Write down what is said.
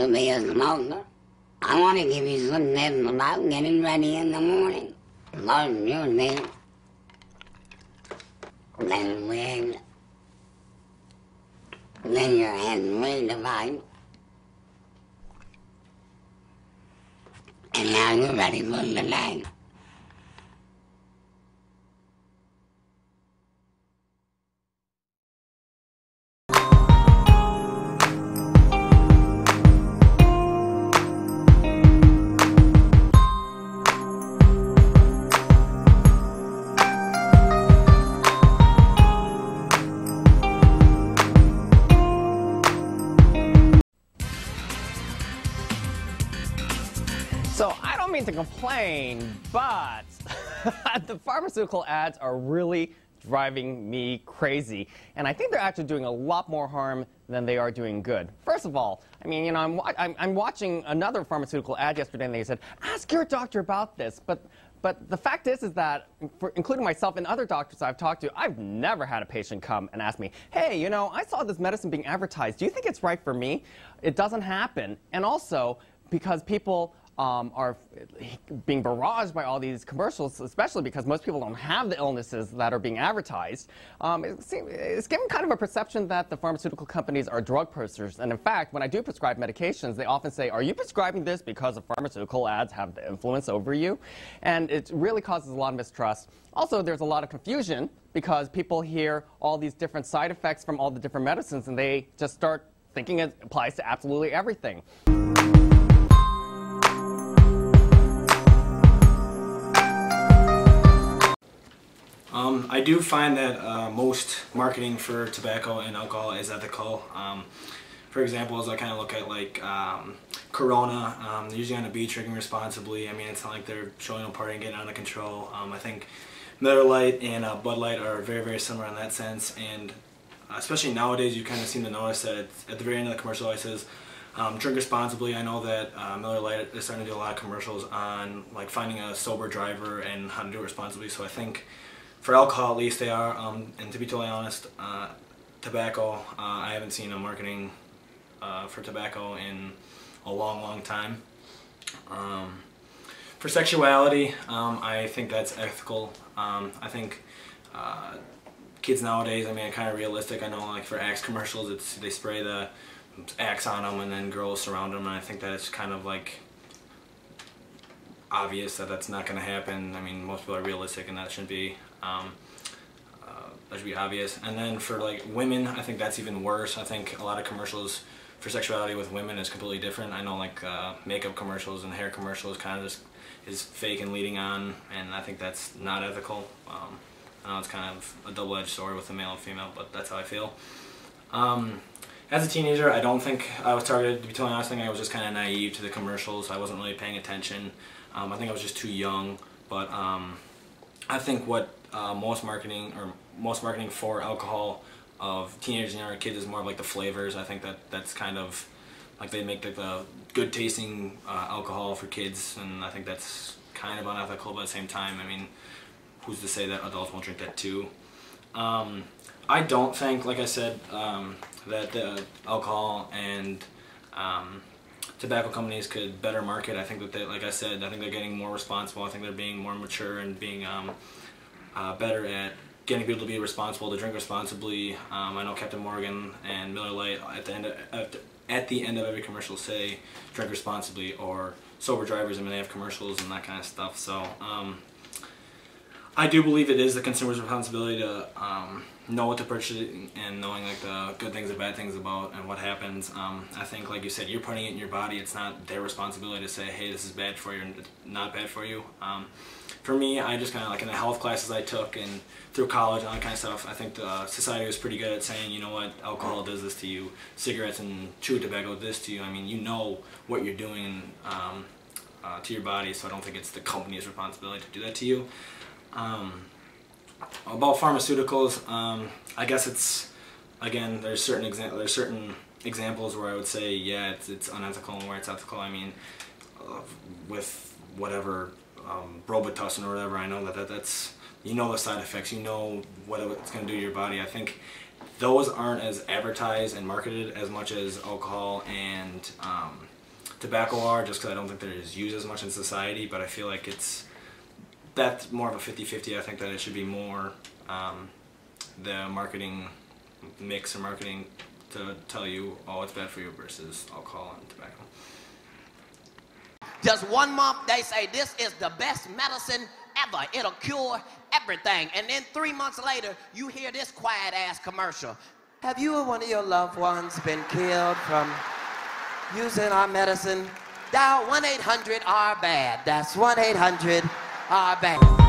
to be a smoker. I want to give you some tips about getting ready in the morning. First you need then wig, then your head redefined, and now you're ready for the day. So I don't mean to complain, but the pharmaceutical ads are really driving me crazy. And I think they're actually doing a lot more harm than they are doing good. First of all, I mean, you know, I'm watching another pharmaceutical ad yesterday, and they said, ask your doctor about this. But the fact is that, including myself and other doctors I've talked to, I've never had a patient come and ask me, hey, you know, I saw this medicine being advertised. Do you think it's right for me? It doesn't happen. And also, because people are being barraged by all these commercials, especially because most people don't have the illnesses that are being advertised. It's given kind of a perception that the pharmaceutical companies are drug pushers. And in fact, when I do prescribe medications, they often say, are you prescribing this because the pharmaceutical ads have the influence over you? And it really causes a lot of mistrust. Also, there's a lot of confusion because people hear all these different side effects from all the different medicines, and they just start thinking it applies to absolutely everything. I do find that most marketing for tobacco and alcohol is ethical. For example, as I kind of look at like Corona, they're usually on the beach drinking responsibly. I mean, it's not like they're showing up partying, getting out of control. I think Miller Lite and Bud Light are very, very similar in that sense. And especially nowadays, you kind of seem to notice that at the very end of the commercial, it says, drink responsibly. I know that Miller Lite is starting to do a lot of commercials on like finding a sober driver and how to do it responsibly. So I think for alcohol, at least, they are. And to be totally honest, tobacco, I haven't seen a marketing for tobacco in a long, long time. For sexuality, I think that's ethical. I think kids nowadays, I mean, kind of realistic. I know, like for Axe commercials, they spray the Axe on them, and then girls surround them, and I think that it's kind of like obvious that that's not going to happen. I mean, most people are realistic, and that shouldn't be. That should be obvious. And then for like women, I think that's even worse. I think a lot of commercials for sexuality with women is completely different. I know like makeup commercials and hair commercials kind of just is fake and leading on, and I think that's not ethical. I know it's kind of a double-edged sword with the male and female, but that's how I feel. As a teenager, I don't think I was targeted, to be totally honest. I think I was just kind of naive to the commercials. I wasn't really paying attention. I think I was just too young, but I think what most marketing for alcohol of teenagers and younger kids is more of like the flavors. I think that's kind of like they make like the good tasting alcohol for kids, and I think that's kind of unethical, but at the same time, I mean, who's to say that adults won't drink that too? I don't think, like I said, that the alcohol and tobacco companies could better market. I think that they, like I said, I think they're getting more responsible. I think they're being more mature and being better at getting people to be responsible, to drink responsibly. I know Captain Morgan and Miller Lite at the end of every commercial say drink responsibly, or sober drivers. I mean, they have commercials and that kind of stuff. So I do believe it is the consumer's responsibility to know what to purchase and knowing like the good things and bad things about and what happens. I think, like you said, you're putting it in your body. It's not their responsibility to say, hey, this is bad for you and it's not bad for you. For me, I just kind of like in the health classes I took and through college and all that kind of stuff, I think the society was pretty good at saying, you know what, alcohol does this to you, cigarettes and chewed tobacco does this to you. I mean, you know what you're doing to your body, so I don't think it's the company's responsibility to do that to you. About pharmaceuticals, I guess it's, again, there's certain examples where I would say, yeah, it's unethical, and where it's ethical. I mean, with whatever Robitussin or whatever, I know that's, you know, the side effects, you know what it's going to do to your body. I think those aren't as advertised and marketed as much as alcohol and tobacco are, just because I don't think they're as used as much in society, but I feel like that's more of a 50-50. I think that it should be more the marketing mix or marketing to tell you, oh, it's bad for you versus alcohol and tobacco. Just 1 month, they say this is the best medicine ever. It'll cure everything. And then 3 months later, you hear this quiet-ass commercial. Have you or one of your loved ones been killed from using our medicine? Dial 1-800-RBAD. That's 1-800-RBAD.